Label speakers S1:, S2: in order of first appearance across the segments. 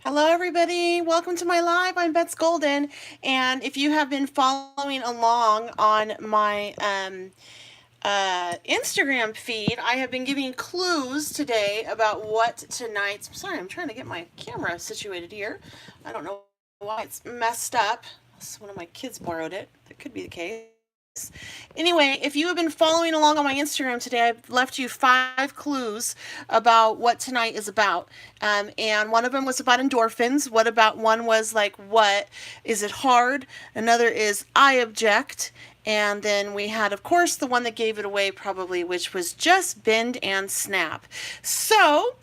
S1: Hello, everybody. Welcome to my live. I'm Bets Golden, and if you have been following along on my Instagram feed, I have been giving clues today about what tonight's. Sorry, I'm trying to get my camera situated here. I don't know why it's messed up. One of my kids borrowed it. That could be the case. Anyway, if you have been following along on my Instagram today, I've left you 5 clues about what tonight is about. And one of them was about endorphins. One was like, what? Is it hard? Another is, I object. And then we had, of course, the one that gave it away probably, which was just bend and snap. So,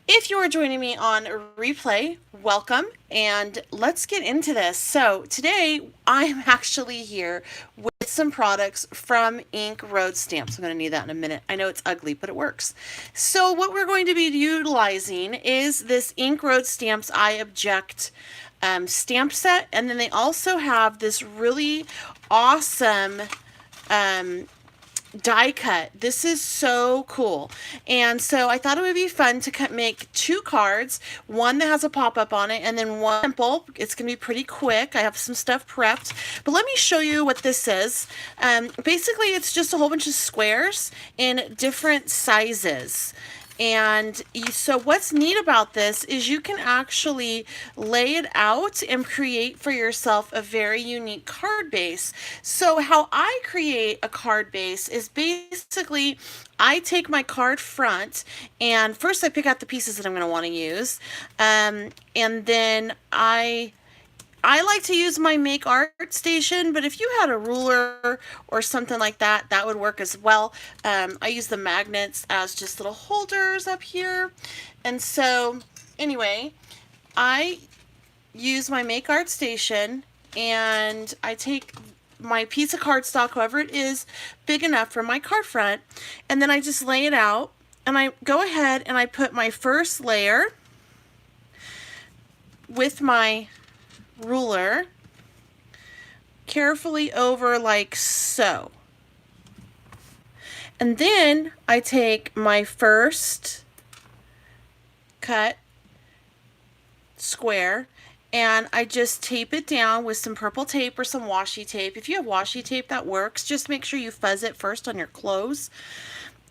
S1: if you are joining me on replay, welcome, and let's get into this. So today I'm actually here with some products from Ink Road Stamps. I'm going to need that in a minute. I know it's ugly, but it works. So what we're going to be utilizing is this Ink Road Stamps I Object stamp set, and then they also have this really awesome die cut. This is so cool. And so I thought it would be fun to make 2 cards, one that has a pop-up on it and then one simple. It's going to be pretty quick. I have some stuff prepped, but let me show you what this is. Basically, it's just a whole bunch of squares in different sizes. And so what's neat about this is you can actually lay it out and create for yourself a very unique card base. So how I create a card base is basically I take my card front and first I pick out the pieces that I'm going to want to use. And then I like to use my Make Art Station, but if you had a ruler or something like that, that would work as well. I use the magnets as just little holders up here. And so, anyway, I use my Make Art Station and I take my piece of cardstock, however it is, big enough for my card front, and then I just lay it out, and I go ahead and I put my first layer with my ruler carefully over like so. And then I take my first cut square and I just tape it down with some purple tape or some washi tape. If you have washi tape, that works. Just make sure you fuzz it first on your clothes.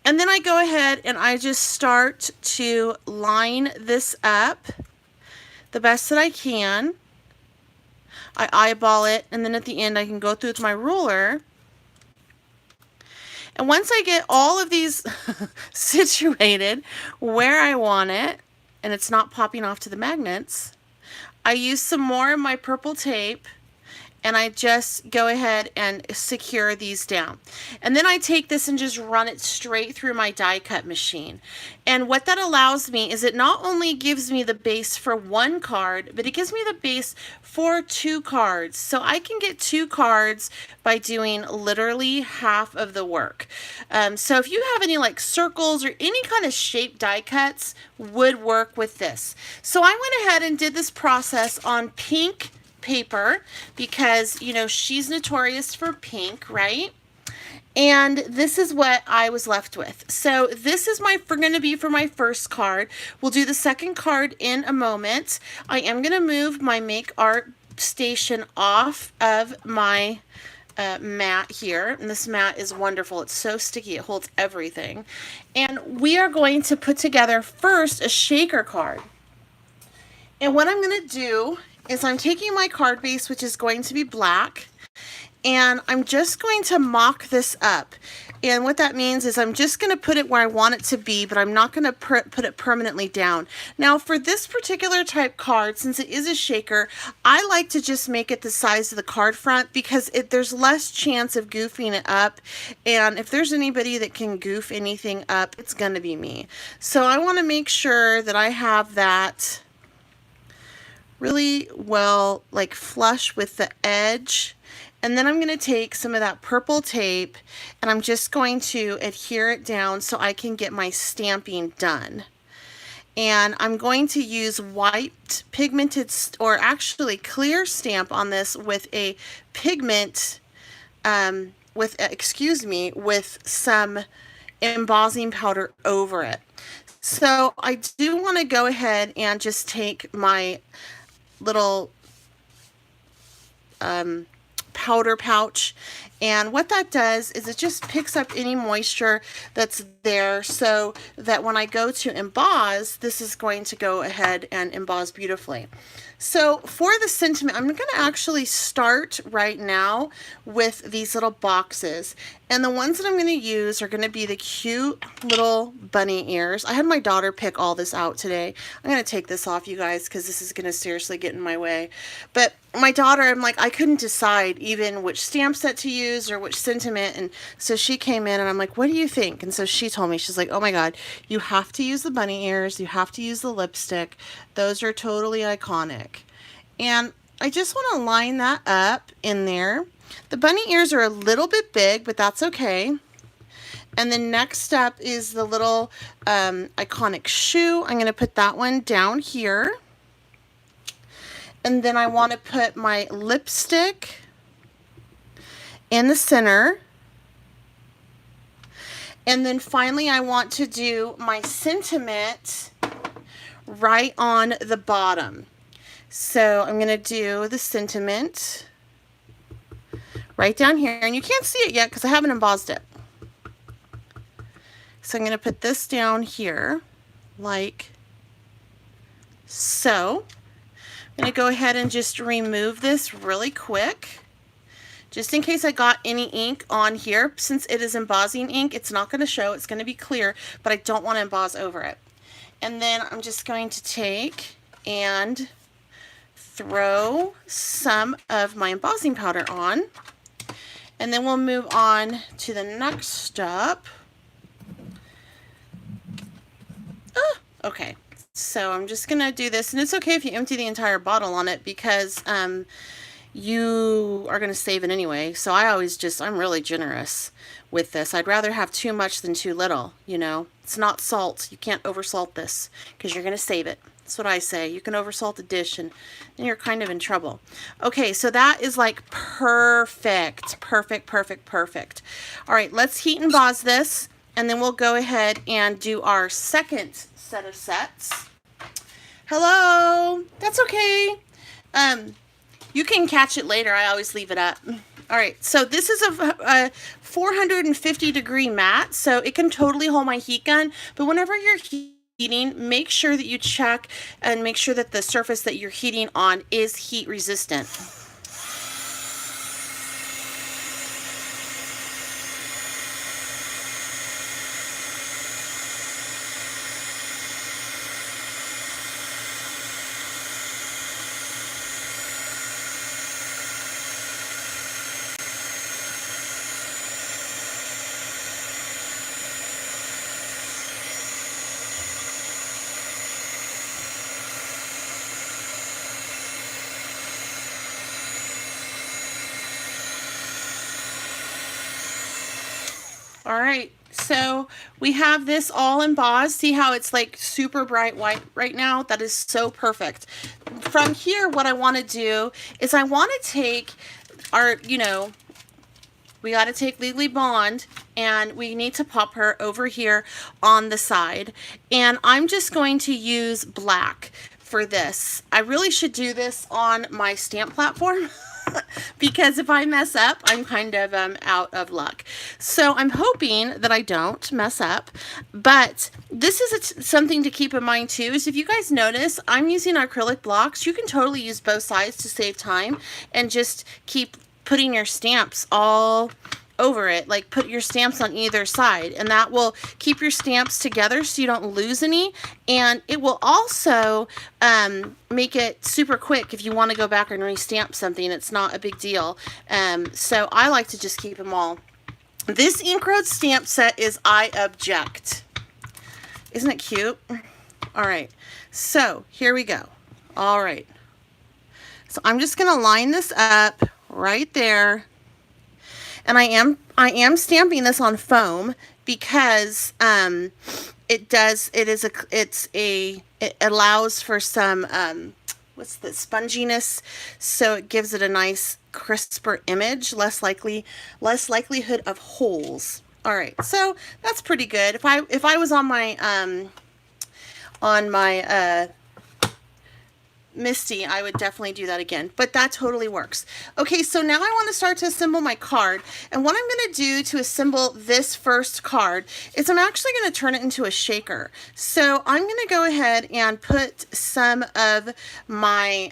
S1: And then I go ahead and I just start to line this up the best that I can. I eyeball it, and then at the end I can go through with my ruler. And once I get all of these situated where I want it, and it's not popping off to the magnets, I use some more of my purple tape and I just go ahead and secure these down. And then I take this and just run it straight through my die cut machine. And what that allows me is it not only gives me the base for 1 card, but it gives me the base for 2 cards. So I can get 2 cards by doing literally half of the work. So if you have any like circles or any kind of shape die cuts would work with this. So I went ahead and did this process on pink paper because, you know, she's notorious for pink, right? And this is what I was left with. So this is going to be for my first card. We'll do the second card in a moment. I am going to move my Make Art Station off of my mat here, and this mat is wonderful. It's so sticky, it holds everything. And we are going to put together first a shaker card. And what I'm going to do is I'm taking my card base, which is going to be black, and I'm just going to mock this up. And what that means is I'm just going to put it where I want it to be, but I'm not going to put it permanently down. Now for this particular type card, since it is a shaker, I like to just make it the size of the card front because there's less chance of goofing it up. And if there's anybody that can goof anything up, it's going to be me. So I want to make sure that I have that really well, like flush with the edge. And then I'm going to take some of that purple tape and I'm just going to adhere it down so I can get my stamping done. And I'm going to use white pigmented, or actually clear stamp on this with a pigment, with some embossing powder over it. So I do want to go ahead and just take my little powder pouch, and what that does is it just picks up any moisture that's there, so that when I go to emboss, this is going to go ahead and emboss beautifully. So for the sentiment, I'm going to actually start right now with these little boxes. And the ones that I'm going to use are going to be the cute little bunny ears. I had my daughter pick all this out today. I'm going to take this off, you guys, because this is going to seriously get in my way. But my daughter, I'm like, I couldn't decide even which stamp set to use or which sentiment. And so she came in and I'm like, what do you think? And so she told me, she's like, oh my God, you have to use the bunny ears. You have to use the lipstick. Those are totally iconic. And I just want to line that up in there. The bunny ears are a little bit big, but that's okay. And then next up is the little iconic shoe. I'm going to put that one down here. And then I want to put my lipstick in the center. And then finally I want to do my sentiment right on the bottom. So I'm going to do the sentiment right down here. And you can't see it yet because I haven't embossed it. So I'm going to put this down here like so. I'm going to go ahead and just remove this really quick, just in case I got any ink on here. Since it is embossing ink, it's not going to show. It's going to be clear, but I don't want to emboss over it. And then I'm just going to take and throw some of my embossing powder on. And then we'll move on to the next step. Okay. So I'm just going to do this, and it's okay if you empty the entire bottle on it because you are going to save it anyway. So I'm really generous with this. I'd rather have too much than too little, you know. It's not salt. You can't oversalt this because you're going to save it. That's what I say. You can oversalt a dish and then you're kind of in trouble. Okay, so that is like perfect. Perfect, perfect, perfect. All right, let's heat and emboss this, and then we'll go ahead and do our second set of sets. Hello. That's okay. You can catch it later. I always leave it up. All right, so this is a 450-degree mat, so it can totally hold my heat gun, but whenever you're heating, make sure that you check and make sure that the surface that you're heating on is heat resistant. All right, so we have this all embossed. See how it's like super bright white right now? That is so perfect. From here, what I want to do is I want to take our, we got to take Legally Blonde, and we need to pop her over here on the side. And I'm just going to use black for this. I really should do this on my stamp platform. Because if I mess up, I'm kind of out of luck. So I'm hoping that I don't mess up. But this is something to keep in mind too, is if you guys notice, I'm using acrylic blocks. You can totally use both sides to save time and just keep putting your stamps all over it. Like put your stamps on either side, and that will keep your stamps together so you don't lose any, and it will also make it super quick if you want to go back and restamp something. It's not a big deal. So I like to just keep them all. This Ink Road stamp set is I Object. Isn't it cute? All right, so here we go. All right, so I'm just gonna line this up right there. And I am stamping this on foam because it allows for some what's the sponginess, so it gives it a nice crisper image, less likelihood of holes. All right, so that's pretty good. If I was on my on my Misty, I would definitely do that again, but that totally works. Okay, so now I want to start to assemble my card, and what I'm going to do to assemble this first card is I'm actually going to turn it into a shaker. So I'm going to go ahead and put some of my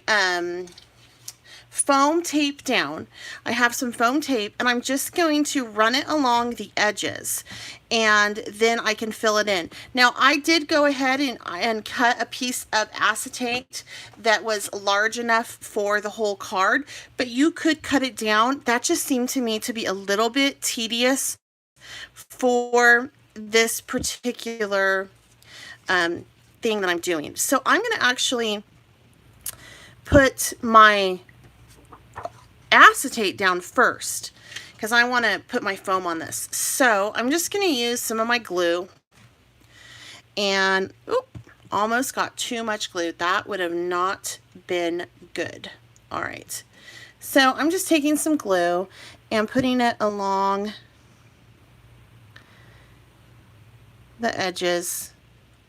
S1: foam tape down. I have some foam tape, and I'm just going to run it along the edges, and then I can fill it in. Now, I did go ahead and cut a piece of acetate that was large enough for the whole card, but you could cut it down. That just seemed to me to be a little bit tedious for this particular thing that I'm doing. So I'm going to actually put my acetate down first because I want to put my foam on this. So I'm just going to use some of my glue, and almost got too much glue. That would have not been good. All right, so I'm just taking some glue and putting it along the edges.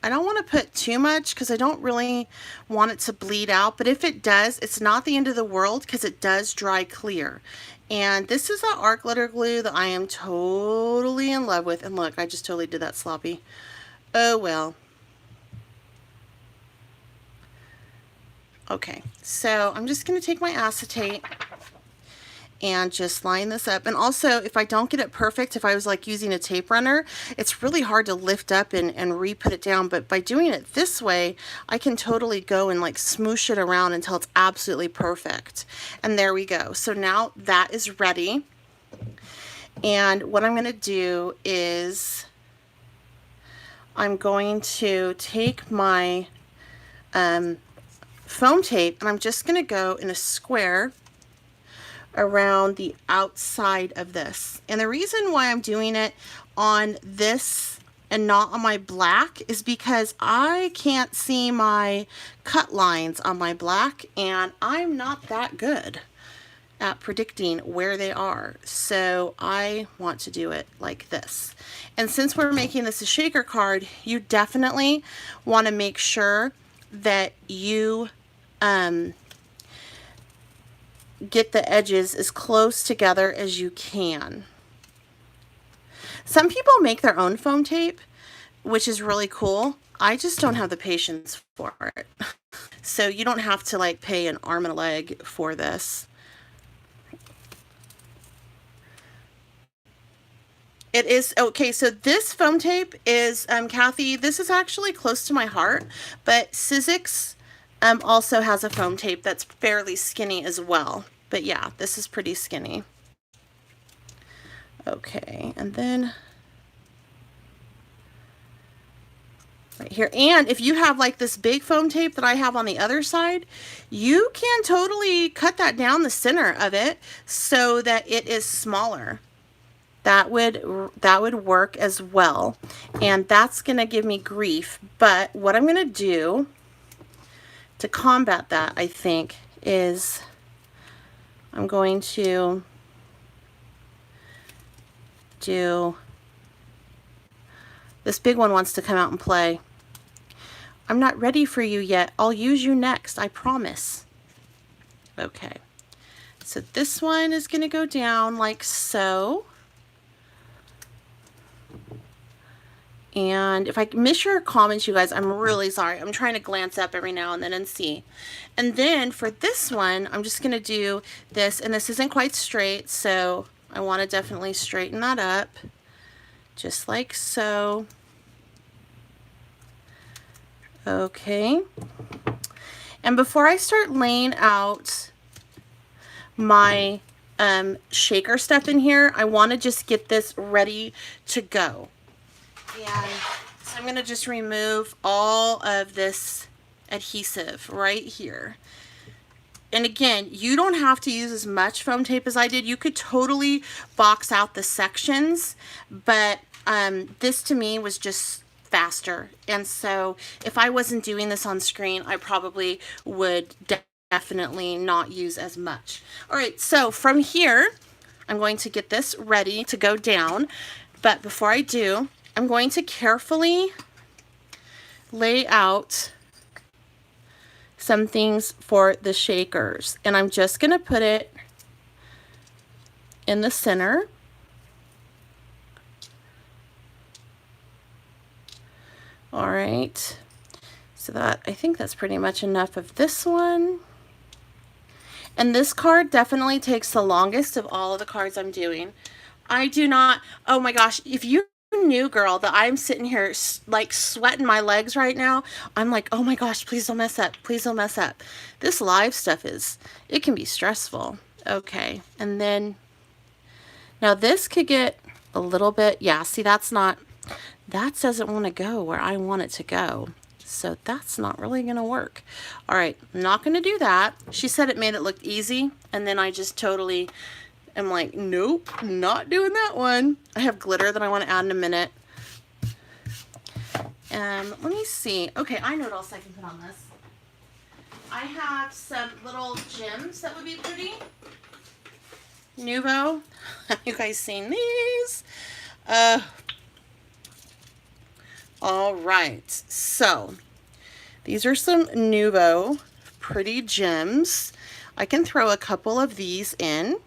S1: I don't want to put too much because I don't really want it to bleed out, but if it does, it's not the end of the world because it does dry clear. And this is an art glitter glue that I am totally in love with. And look, I just totally did that sloppy. Oh well. Okay, so I'm just going to take my acetate and just line this up. And also, if I don't get it perfect, if I was like using a tape runner, it's really hard to lift up and re-put it down. But by doing it this way, I can totally go and like smoosh it around until it's absolutely perfect. And there we go. So now that is ready. And what I'm going to do is I'm going to take my foam tape, and I'm just going to go in a square around the outside of this. And the reason why I'm doing it on this and not on my black is because I can't see my cut lines on my black, and I'm not that good at predicting where they are. So I want to do it like this. And since we're making this a shaker card, you definitely want to make sure that you get the edges as close together as you can. Some people make their own foam tape, which is really cool. I just don't have the patience for it. So you don't have to like pay an arm and a leg for this. It is, okay, so this foam tape is, Kathy, this is actually close to my heart, but Sizzix also has a foam tape that's fairly skinny as well. But yeah, this is pretty skinny. Okay, and then right here. And if you have like this big foam tape that I have on the other side, you can totally cut that down the center of it so that it is smaller. That would work as well. And that's going to give me grief. But what I'm going to do to combat that, I think, is I'm going to do, this big one wants to come out and play. I'm not ready for you yet. I'll use you next, I promise. Okay, so this one is going to go down like so. And if I miss your comments, you guys, I'm really sorry. I'm trying to glance up every now and then and see. And then for this one, I'm just going to do this. And this isn't quite straight, so I want to definitely straighten that up. Just like so. Okay. And before I start laying out my shaker stuff in here, I want to just get this ready to go. And so I'm going to just remove all of this adhesive right here. And again, you don't have to use as much foam tape as I did. You could totally box out the sections, but this to me was just faster. And so if I wasn't doing this on screen, I probably would definitely not use as much. All right, so from here, I'm going to get this ready to go down. But before I do, I'm going to carefully lay out some things for the shakers. And I'm just going to put it in the center. All right. So that, I think that's pretty much enough of this one. And this card definitely takes the longest of all of the cards I'm doing. I do not, oh my gosh, if you knew, girl, that I'm sitting here like sweating my legs right now, I'm like, oh my gosh, please don't mess up. Please don't mess up. This live stuff it can be stressful. Okay. And then, now this could get a little bit, yeah, see, that doesn't want to go where I want it to go. So that's not really going to work. All right, I'm not going to do that. She said it made it look easy, and then I just totally am like, nope, not doing that one. I have glitter that I want to add in a minute. Let me see. Okay, I know what else I can put on this. I have some little gems that would be pretty. Nuvo. Have you guys seen these? All right, so these are some Nuvo pretty gems. I can throw a couple of these in,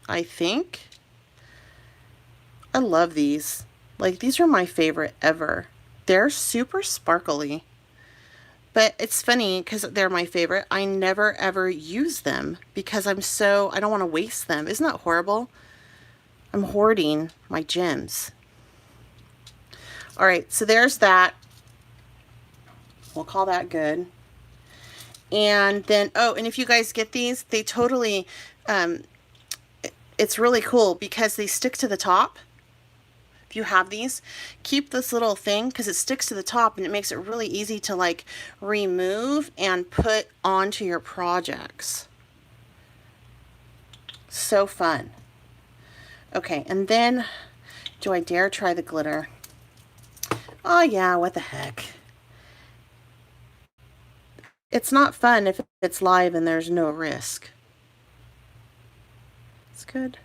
S1: I think. I love these. Like, these are my favorite ever. They're super sparkly. But it's funny because they're my favorite. I never ever use them because I don't want to waste them. Isn't that horrible? I'm hoarding my gems. All right, so there's that. We'll call that good. And then, oh, and if you guys get these, they totally, it's really cool because they stick to the top. If you have these, keep this little thing because it sticks to the top and it makes it really easy to like remove and put onto your projects. So fun. Okay, and then, do I dare try the glitter? Oh yeah, what the heck. It's not fun if it's live and there's no risk. It's good.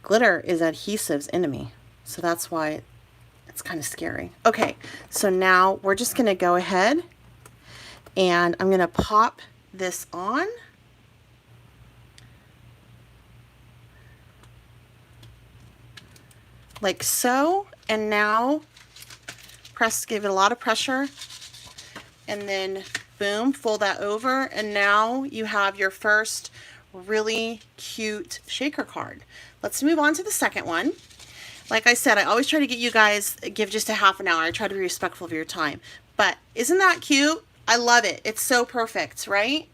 S1: Glitter is adhesive's enemy, so that's why it's kind of scary. Okay, so now we're just going to go ahead and I'm going to pop this on. Like so, and now give it a lot of pressure, and then boom, fold that over, and now you have your first really cute shaker card. Let's move on to the second one. Like I said, I always try to get you guys, give just a half an hour. I try to be respectful of your time, but isn't that cute? I love it. It's so perfect, right?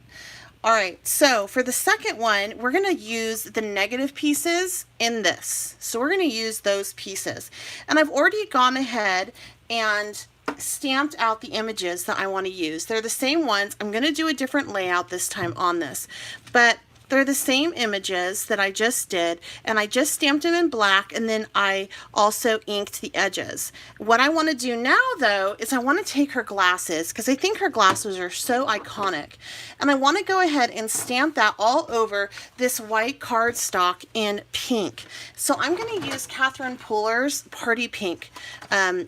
S1: All right, so for the second one, we're going to use the negative pieces in this. So we're going to use those pieces. And I've already gone ahead and stamped out the images that I want to use. They're the same ones. I'm going to do a different layout this time on this, but they're the same images that I just did, and I just stamped them in black, and then I also inked the edges. What I want to do now, though, is I want to take her glasses, because I think her glasses are so iconic, and I want to go ahead and stamp that all over this white cardstock in pink. So I'm going to use Catherine Pooler's Party Pink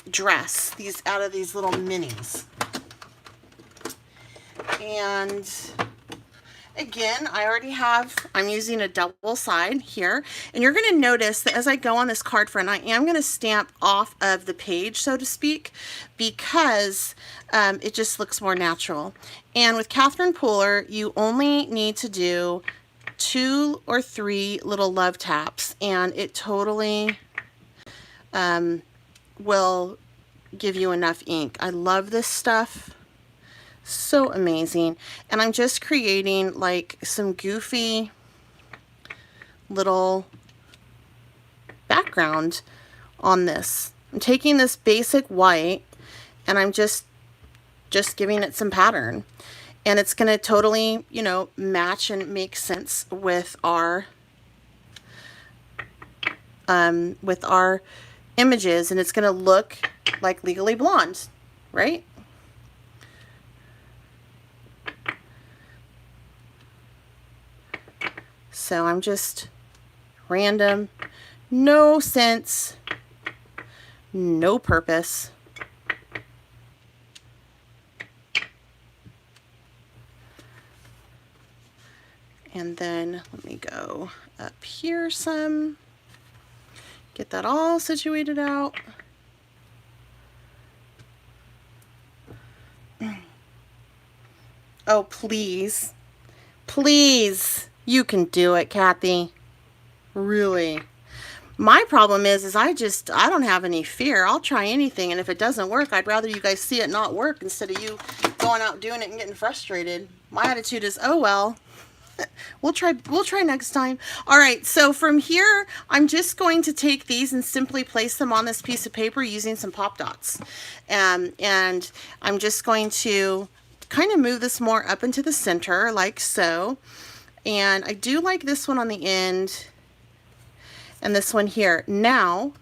S1: dress, out of these little minis. And again, I'm using a double side here, and you're going to notice that as I go on this card front, I am going to stamp off of the page, so to speak, because it just looks more natural. And with Catherine Pooler, you only need to do 2 or 3 little love taps, and it totally will give you enough ink. I love this stuff. So amazing. And I'm just creating like some goofy little background on this. I'm taking this basic white and I'm just giving it some pattern, and it's going to totally, you know, match and make sense with our images, and it's going to look like Legally Blonde, right? So I'm just random, no sense, no purpose. And then let me go up here some, get that all situated out. Oh, please. Please. You can do it, Kathy. Really. My problem is I don't have any fear. I'll try anything, and if it doesn't work, I'd rather you guys see it not work instead of you going out doing it and getting frustrated. My attitude is, oh well. We'll try next time. All right, so from here, I'm just going to take these and simply place them on this piece of paper using some pop dots. And I'm just going to kind of move this more up into the center like so. And I do like this one on the end and this one here. Now,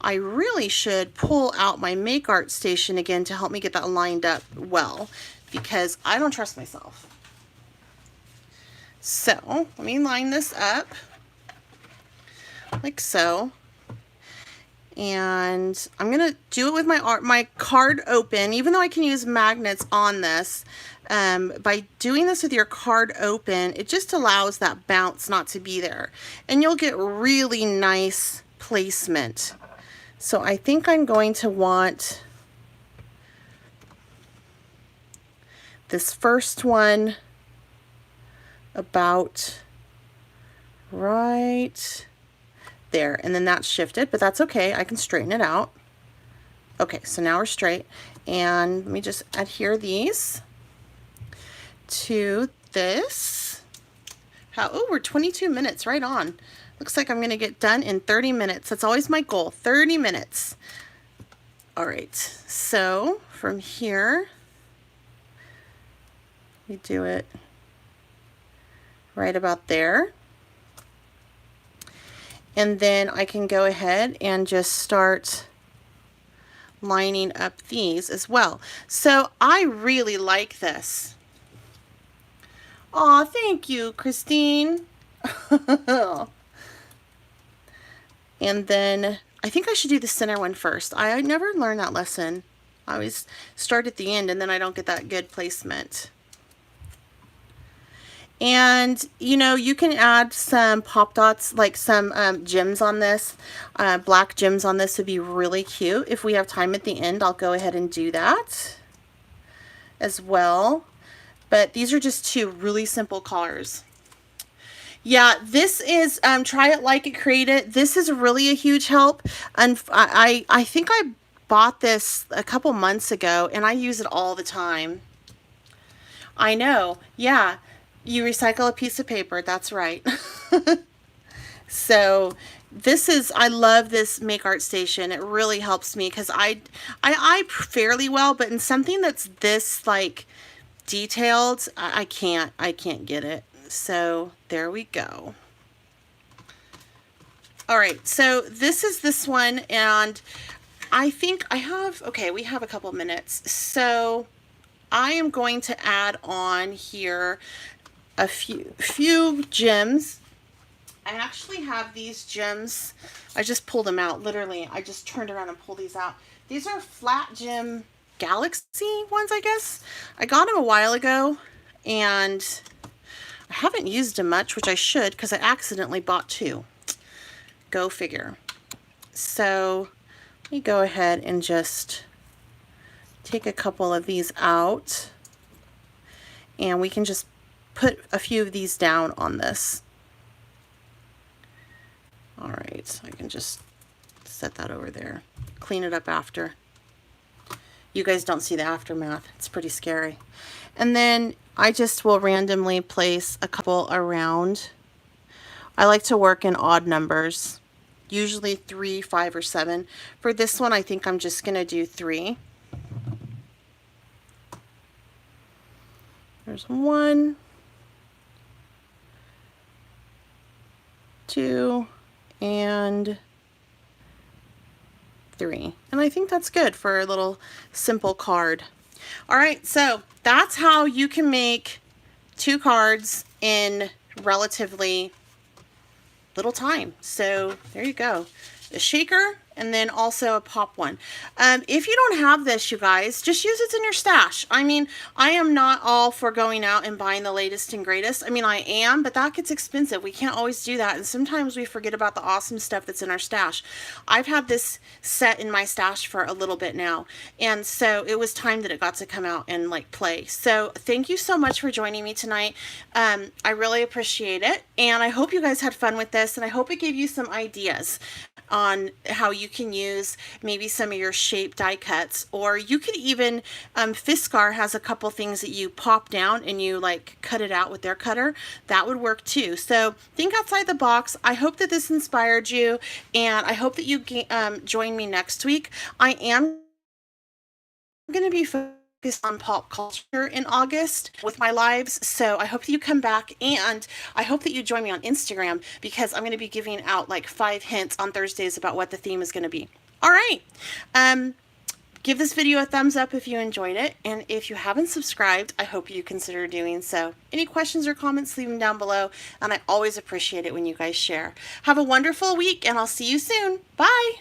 S1: I really should pull out my Make Art station again to help me get that lined up well, because I don't trust myself. So let me line this up like so, and I'm gonna do it with my card open, even though I can use magnets on this. By doing this with your card open, it just allows that bounce not to be there, and you'll get really nice placement. So I think I'm going to want this first one about right there, and then that's shifted, but that's okay. I can straighten it out. Okay, so now we're straight, and let me just adhere these to this. Oh, we're 22 minutes, right on. Looks like I'm gonna get done in 30 minutes. That's always my goal, 30 minutes. All right, so from here, we do it right about there. And then I can go ahead and just start lining up these as well. So I really like this. Aw, thank you, Christine. And then I think I should do the center one first. I never learned that lesson. I always start at the end and then I don't get that good placement. And, you know, you can add some pop dots, like some gems on this. Black gems on this would be really cute. If we have time at the end, I'll go ahead and do that as well. But these are just two really simple colors. Yeah, this is Try It Like It, Create It. This is really a huge help. And I think I bought this a couple months ago, and I use it all the time. I know, yeah. You recycle a piece of paper, that's right. So this is, I love this Make Art Station. It really helps me because I fairly well, but in something that's this like detailed, I can't get it. So there we go. All right, so this is this one, and I think I have, okay, we have a couple minutes. So I am going to add on here a few gems. I actually have these gems. I just pulled them out. Literally, I just turned around and pulled these out. These are flat gem galaxy ones, I guess. I got them a while ago, and I haven't used them much, which I should, because I accidentally bought two. Go figure. So let me go ahead and just take a couple of these out, and we can just put a few of these down on this. All right, I can just set that over there. Clean it up after. You guys don't see the aftermath. It's pretty scary. And then I just will randomly place a couple around. I like to work in odd numbers, usually 3, 5, or 7. For this one, I think I'm just gonna do 3. There's 1, 2, and 3. And I think that's good for a little simple card. All right, so that's how you can make 2 cards in relatively little time. So there you go. A shaker, and then also a pop one. If you don't have this, you guys, just use it in your stash. I mean, I am not all for going out and buying the latest and greatest. I mean, I am, but that gets expensive. We can't always do that, and sometimes we forget about the awesome stuff that's in our stash. I've had this set in my stash for a little bit now, and so it was time that it got to come out and like play. So thank you so much for joining me tonight. I really appreciate it, and I hope you guys had fun with this, and I hope it gave you some ideas on how you can use maybe some of your shape die cuts, or you could even Fiskar has a couple things that you pop down and you like cut it out with their cutter. That would work too. So think outside the box. I hope that this inspired you, and I hope that you join me next week. I am going to be focused on pop culture in August with my lives, so I hope that you come back, and I hope that you join me on Instagram, because I'm going to be giving out like 5 hints on Thursdays about what the theme is going to be. All right, give this video a thumbs up if you enjoyed it, and if you haven't subscribed, I hope you consider doing so. Any questions or comments, leave them down below, and I always appreciate it when you guys share. Have a wonderful week, and I'll see you soon. Bye.